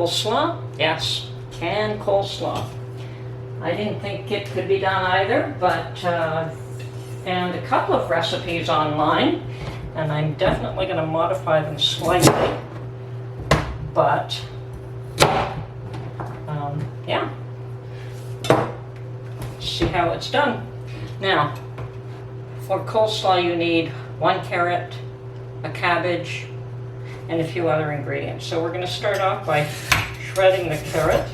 coleslaw. Yes, canned coleslaw. I didn't think it could be done either, but found a couple of recipes online, and I'm definitely going to modify them slightly. But yeah, see how it's done. Now, for coleslaw you need 1 carrot, a cabbage, and a few other ingredients. So we're going to start off by shredding the carrot.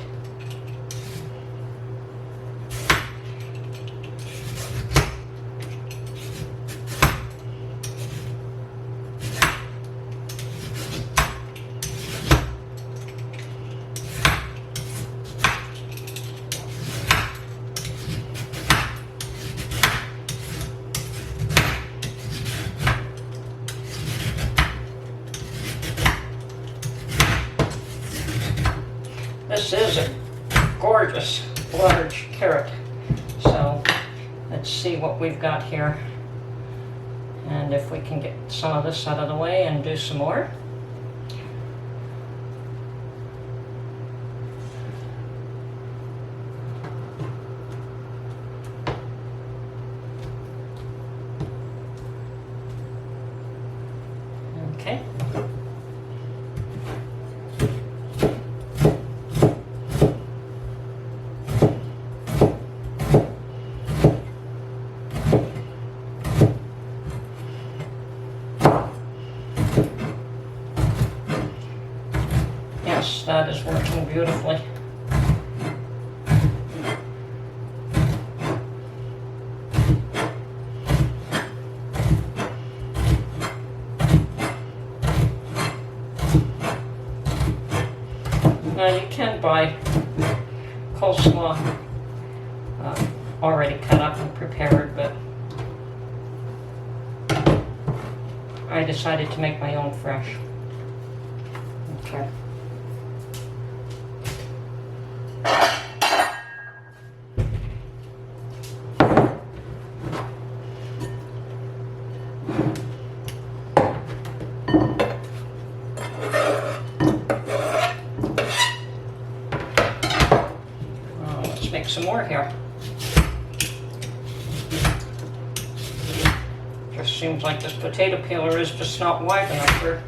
This is a gorgeous large carrot, so let's see what we've got here, and if we can get some of this out of the way and do some more. Okay. Yes, that is working beautifully. Now you can buy coleslaw already cut up and prepared, but I decided to make my own fresh. Okay. Let's make some more here. Just seems like this potato peeler is just not wide enough for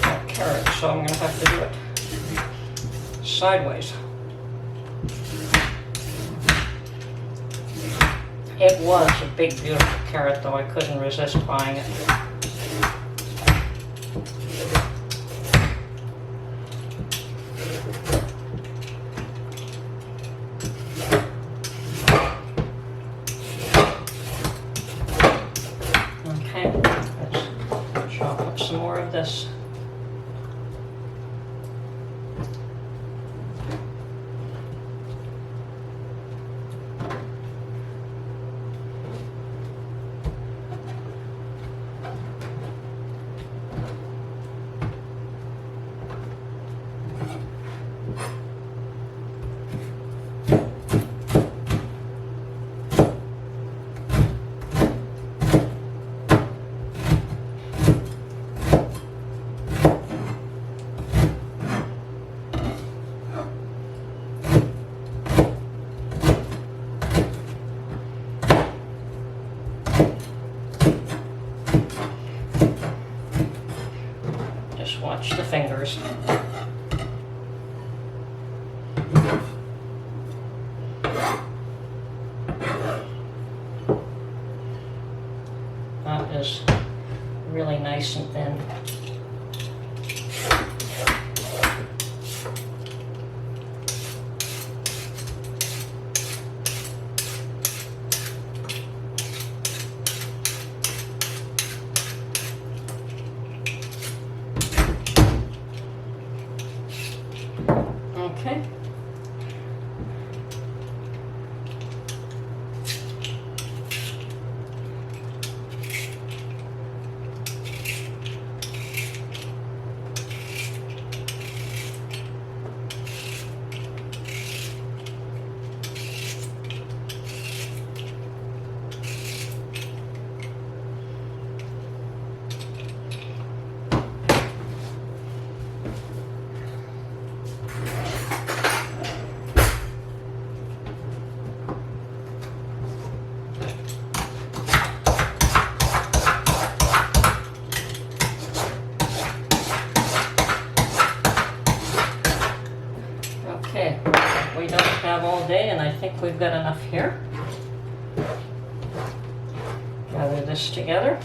that carrot, so I'm going to have to do it sideways. It was a big, beautiful carrot, though I couldn't resist buying it. Okay, let's chop up some more of this. Just watch the fingers. That is really nice and thin. Okay. all day, and I think we've got enough here. Gather this together.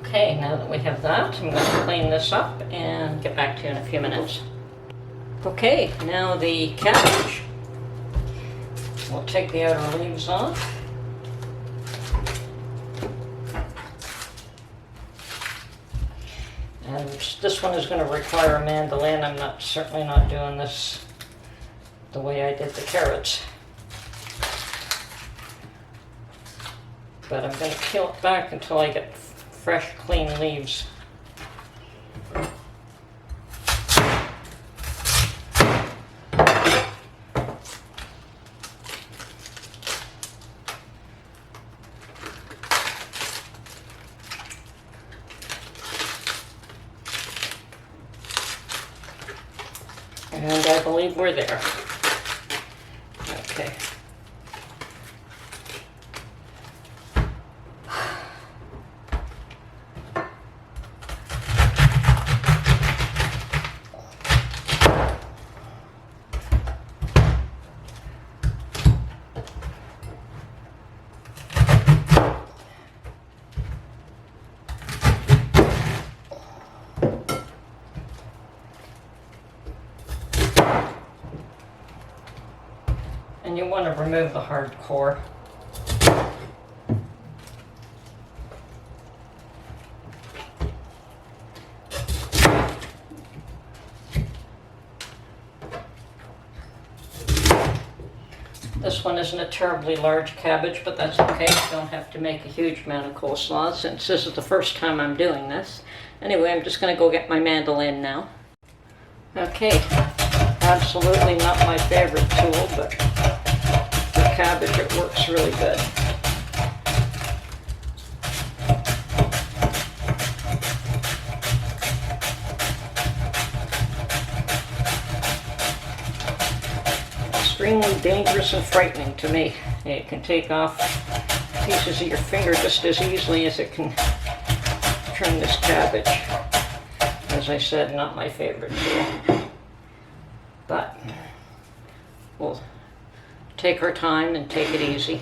Okay, now that we have that, I'm going to clean this up and get back to you in a few minutes. Okay, now the cabbage. We'll take the outer leaves off. And this one is going to require a mandolin. I'm certainly not doing this the way I did the carrots. But I'm going to peel it back until I get fresh, clean leaves. And I believe we're there. Okay. And you want to remove the hard core. This one isn't a terribly large cabbage, but that's okay. You don't have to make a huge amount of coleslaw since this is the first time I'm doing this. Anyway, I'm just going to go get my mandolin now. Okay, absolutely not my favorite tool, but for cabbage it works really good. Extremely dangerous and frightening to me. It can take off pieces of your finger just as easily as it can trim this cabbage. As I said, not my favorite tool. But we'll take our time and take it easy.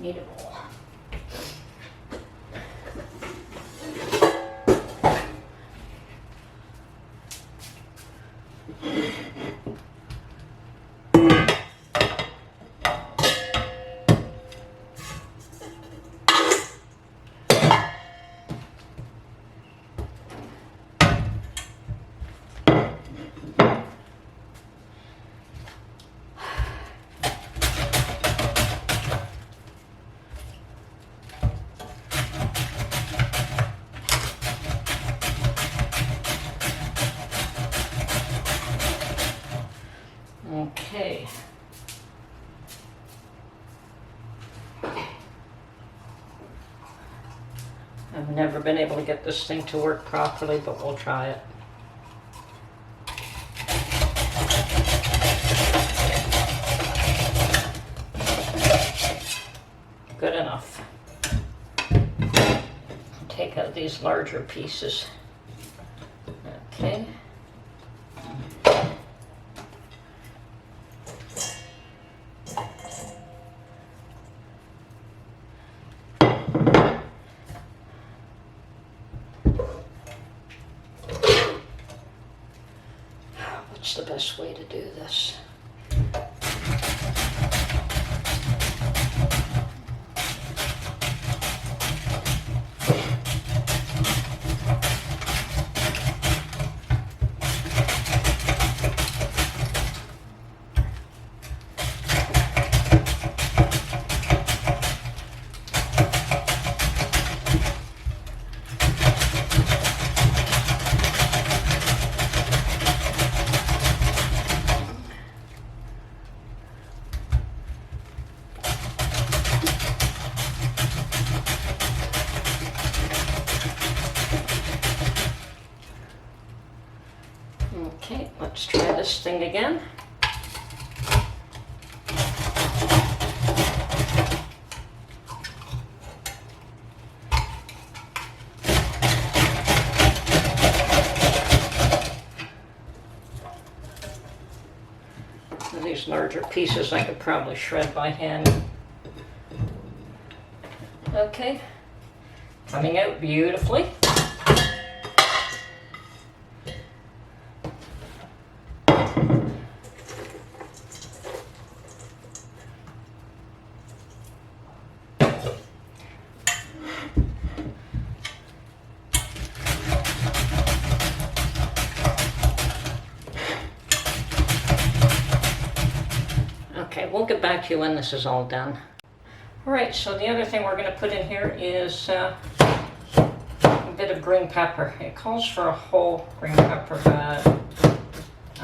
Need it all. Okay. I've never been able to get this thing to work properly, but we'll try it. Good enough. Take out these larger pieces. Okay. What's the best way to do this? Okay, let's try this thing again. These larger pieces I could probably shred by hand. Okay, coming out beautifully. Okay, we'll get back to you when this is all done. Alright, so the other thing we're going to put in here is a bit of green pepper. It calls for a whole green pepper, but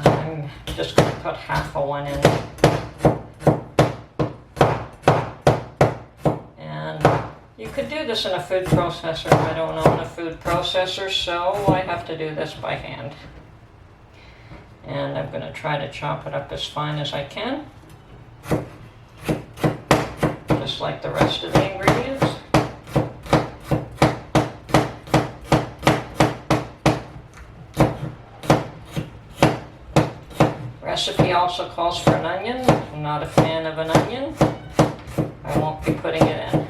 I'm just going to put half of one in. And you could do this in a food processor. I don't own a food processor, so I have to do this by hand. And I'm going to try to chop it up as fine as I can, just like the rest of the ingredients. Recipe also calls for an onion. I'm not a fan of an onion. I won't be putting it in.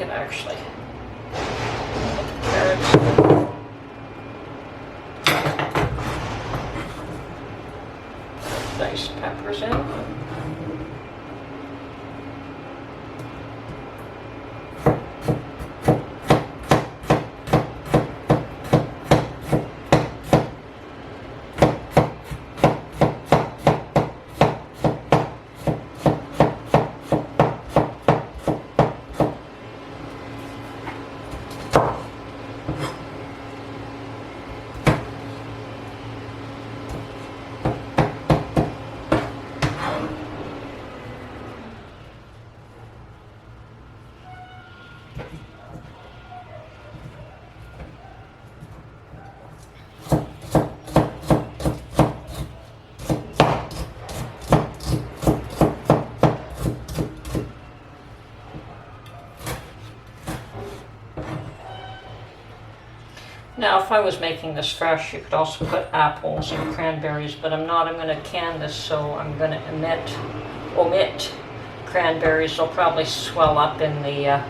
Actually, carrots, diced peppers in. Now, if I was making this fresh, you could also put apples and cranberries, but I'm not. I'm going to can this, so I'm going to omit cranberries. They'll probably swell up in the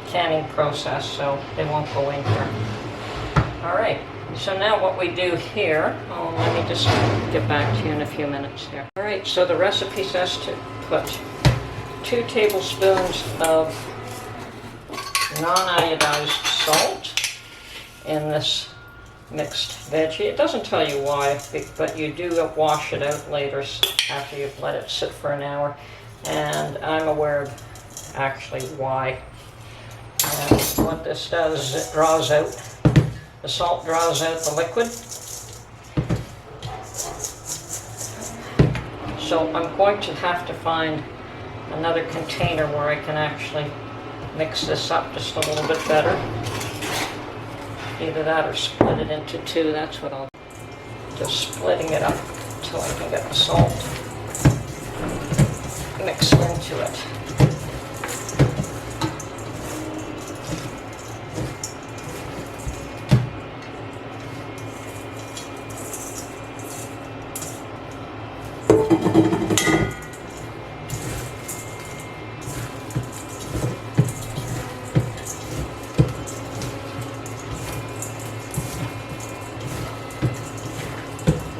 canning process, so they won't go in here. All right, so now what we do here, let me just get back to you in a few minutes here. All right, so the recipe says to put 2 tablespoons of non-iodized salt in this mixed veggie. It doesn't tell you why, but you do wash it out later after you've let it sit for an hour. And I'm aware of actually why. And what this does is it draws out, the salt draws out the liquid. So I'm going to have to find another container where I can actually mix this up just a little bit better. Either that or split it into 2. That's what I'll do. Just splitting it up until I can get the salt mixed into it.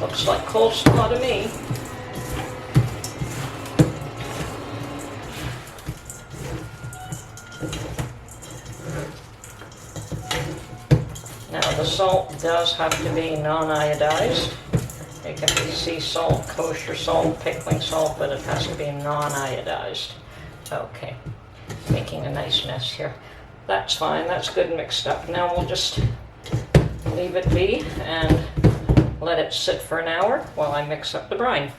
Looks like coleslaw to me. Now the salt does have to be non-iodized. It can be sea salt, kosher salt, pickling salt, but it has to be non-iodized. Okay, making a nice mess here. That's fine, that's good mixed up. Now we'll just leave it be and let it sit for an hour while I mix up the brine.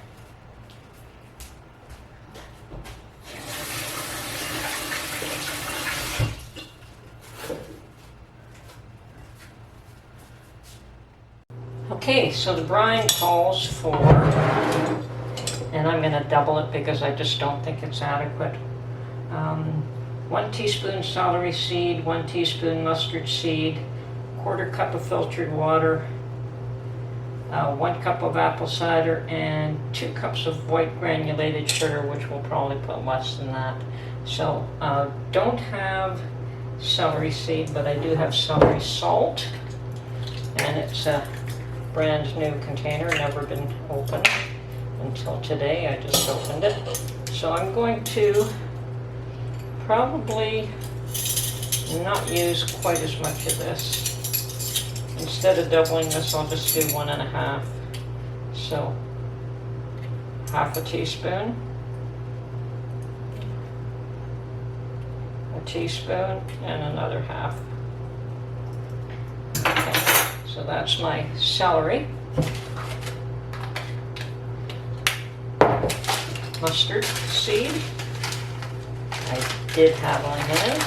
Okay, so the brine calls for, and I'm going to double it because I just don't think it's adequate. 1 teaspoon celery seed, 1 teaspoon mustard seed, 1/4 cup of filtered water, 1 cup of apple cider, and 2 cups of white granulated sugar, which we'll probably put less than that. So don't have celery seed, but I do have celery salt, and it's a brand new container, never been opened until today. I just opened it. So I'm going to probably not use quite as much of this. Instead of doubling this, I'll just do 1 1/2. So 1/2 teaspoon, 1 teaspoon, and another 1/2. Okay, so that's my celery. Mustard seed. I did have on hand.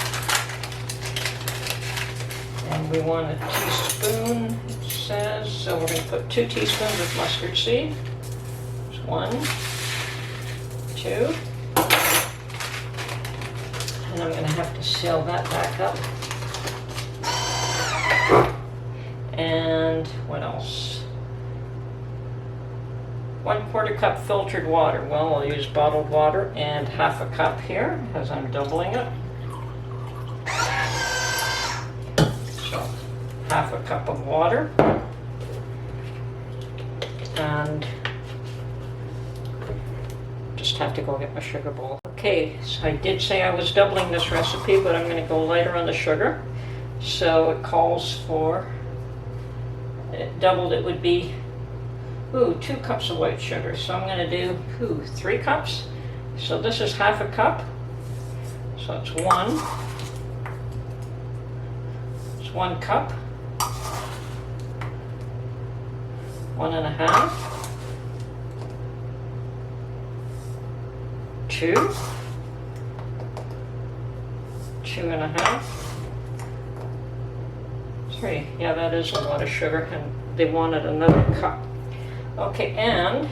And we want a teaspoon, it says, so we're going to put 2 teaspoons of mustard seed. There's 1, 2. And I'm going to have to seal that back up. And what else? 1/4 cup filtered water. Well, I'll use bottled water, and 1/2 cup here as I'm doubling it. So 1/2 cup of water, and just have to go get my sugar bowl. Okay, so I did say I was doubling this recipe, but I'm going to go lighter on the sugar. So it calls for, doubled, it would be 2 cups of white sugar. So I'm going to do 3 cups. So this is 1/2 cup. So it's 1. It's 1 cup. 1 1/2. 2. 2 1/2. 3. Yeah, that is a lot of sugar, and they wanted another cup. Okay, and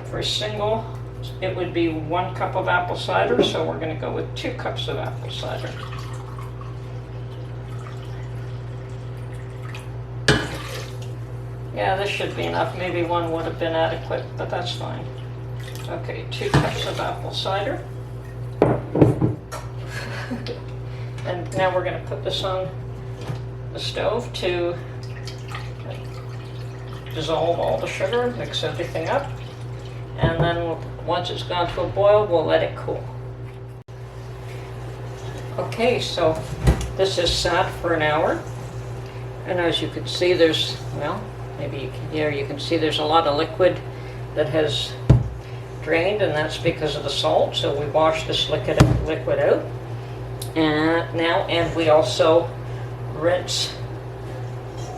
for single, it would be 1 cup of apple cider, so we're going to go with 2 cups of apple cider. Yeah, this should be enough. Maybe 1 would have been adequate, but that's fine. Okay, 2 cups of apple cider. And now we're going to put this on the stove to dissolve all the sugar, mix everything up, and then once it's gone to a boil, we'll let it cool. Okay, so this is sat for an hour, and as you can see, there's, well, maybe you can hear, you can see there's a lot of liquid that has drained, and that's because of the salt. So we wash this liquid out, and we also rinse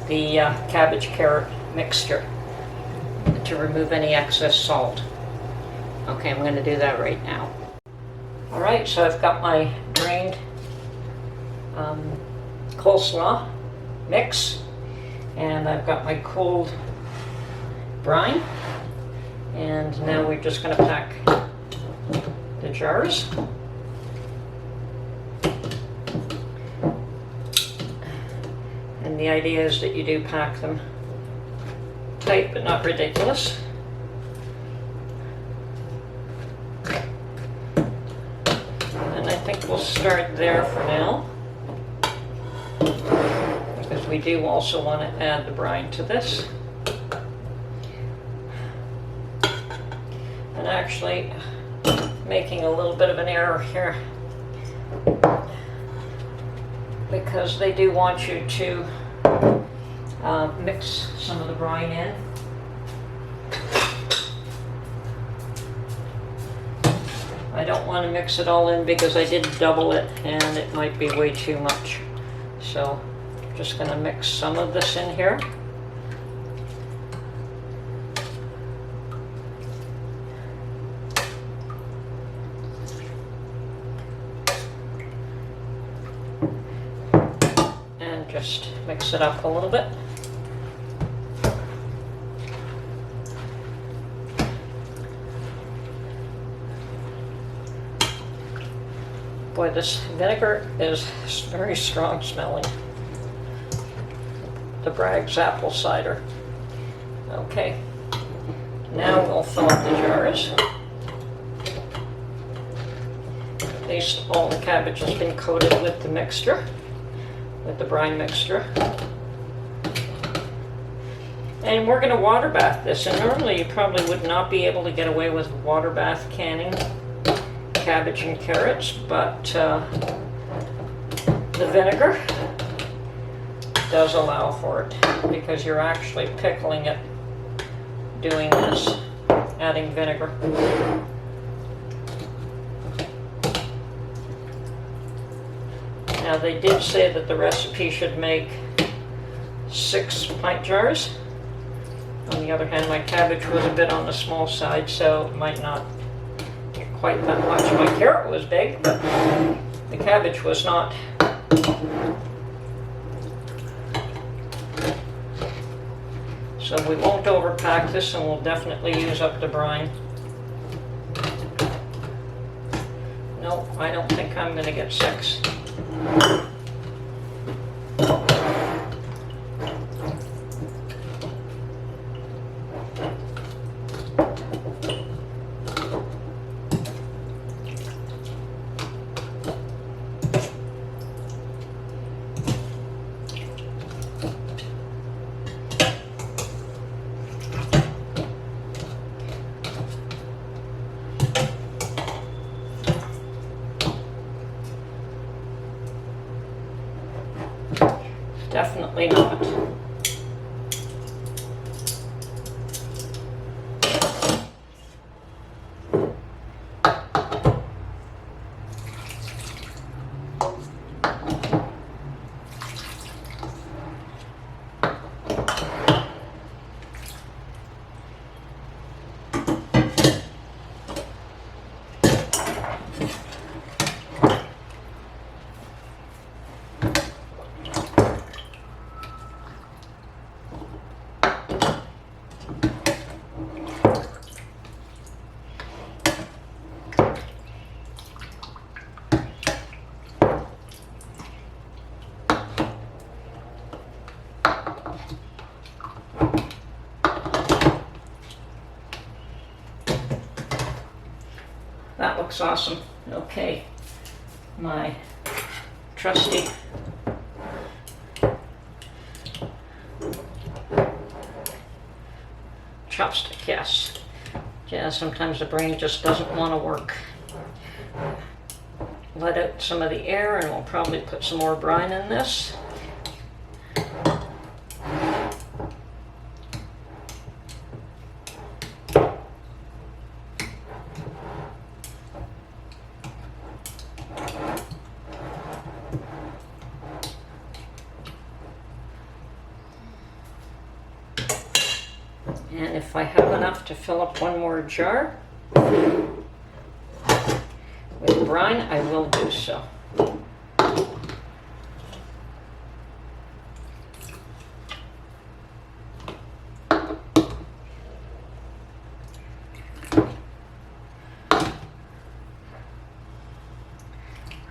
the cabbage carrot mixture to remove any excess salt. Okay, I'm going to do that right now. Alright, so I've got my drained coleslaw mix, and I've got my cooled brine, and now we're just going to pack the jars. And the idea is that you do pack them tight but not ridiculous. And I think we'll start there for now, because we do also want to add the brine to this. And actually, making a little bit of an error here, because they do want you to mix some of the brine in. I don't want to mix it all in because I did double it and it might be way too much. So just going to mix some of this in here. And just mix it up a little bit. Boy, this vinegar is very strong smelling. The Bragg's apple cider. Okay, now we'll fill up the jars. At least all the cabbage has been coated with the mixture, with the brine mixture. And we're going to water bath this, and normally you probably would not be able to get away with water bath canning cabbage and carrots, but the vinegar does allow for it, because you're actually pickling it doing this, adding vinegar. Now they did say that the recipe should make 6 pint jars. On the other hand, my cabbage was a bit on the small side, so it might not get quite that much. My carrot was big, but the cabbage was not. So we won't overpack this, and we'll definitely use up the brine. No, I don't think I'm going to get 6. Definitely not. That looks awesome. Okay, my trusty chopstick, yes. Yeah, sometimes the brain just doesn't want to work. Let out some of the air, and we'll probably put some more brine in this. And if I have enough to fill up one more jar with brine, I will do so.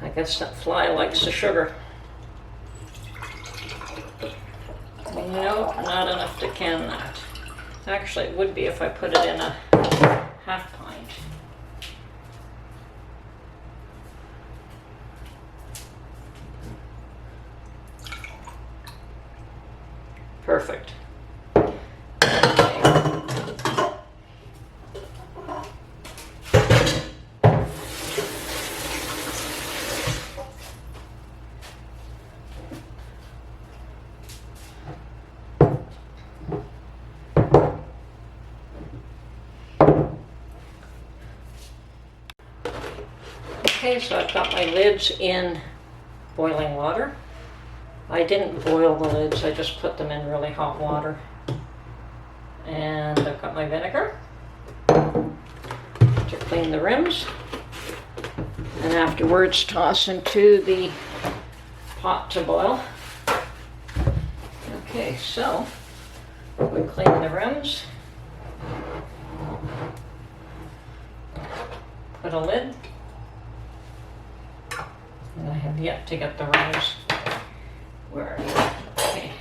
I guess that fly likes the sugar. No, not enough to can that. Actually, it would be if I put it in a half pint. Perfect. Okay, so I've got my lids in boiling water. I didn't boil the lids, I just put them in really hot water. And I've got my vinegar to clean the rims. And afterwards toss into the pot to boil. Okay, so we clean the rims. Put a lid. And I have yet to get the rims. Where are you? Okay.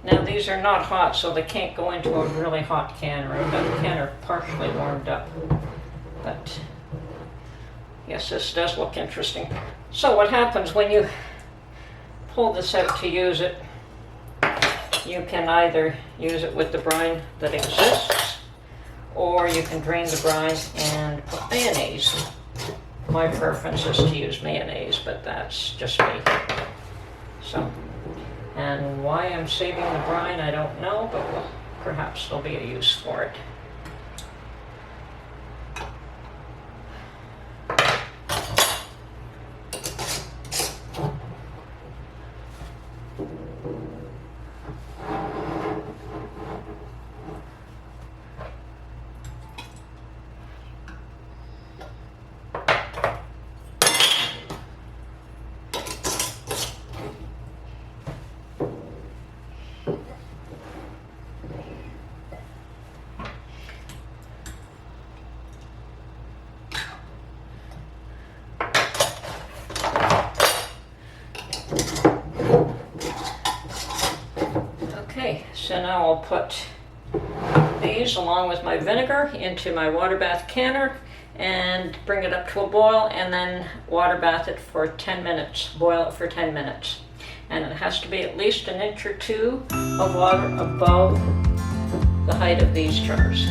Now these are not hot, so they can't go into a really hot can, or the can are partially warmed up. But yes, this does look interesting. So what happens when you pull this out to use it, you can either use it with the brine that exists, or you can drain the brine and put mayonnaise. My preference is to use mayonnaise, but that's just me. So, and why I'm saving the brine, I don't know, but perhaps there'll be a use for it. Okay, so now I'll put these along with my vinegar into my water bath canner and bring it up to a boil, and then water bath it for 10 minutes, boil it for 10 minutes. And it has to be at least 1 inch or 2 of water above the height of these jars.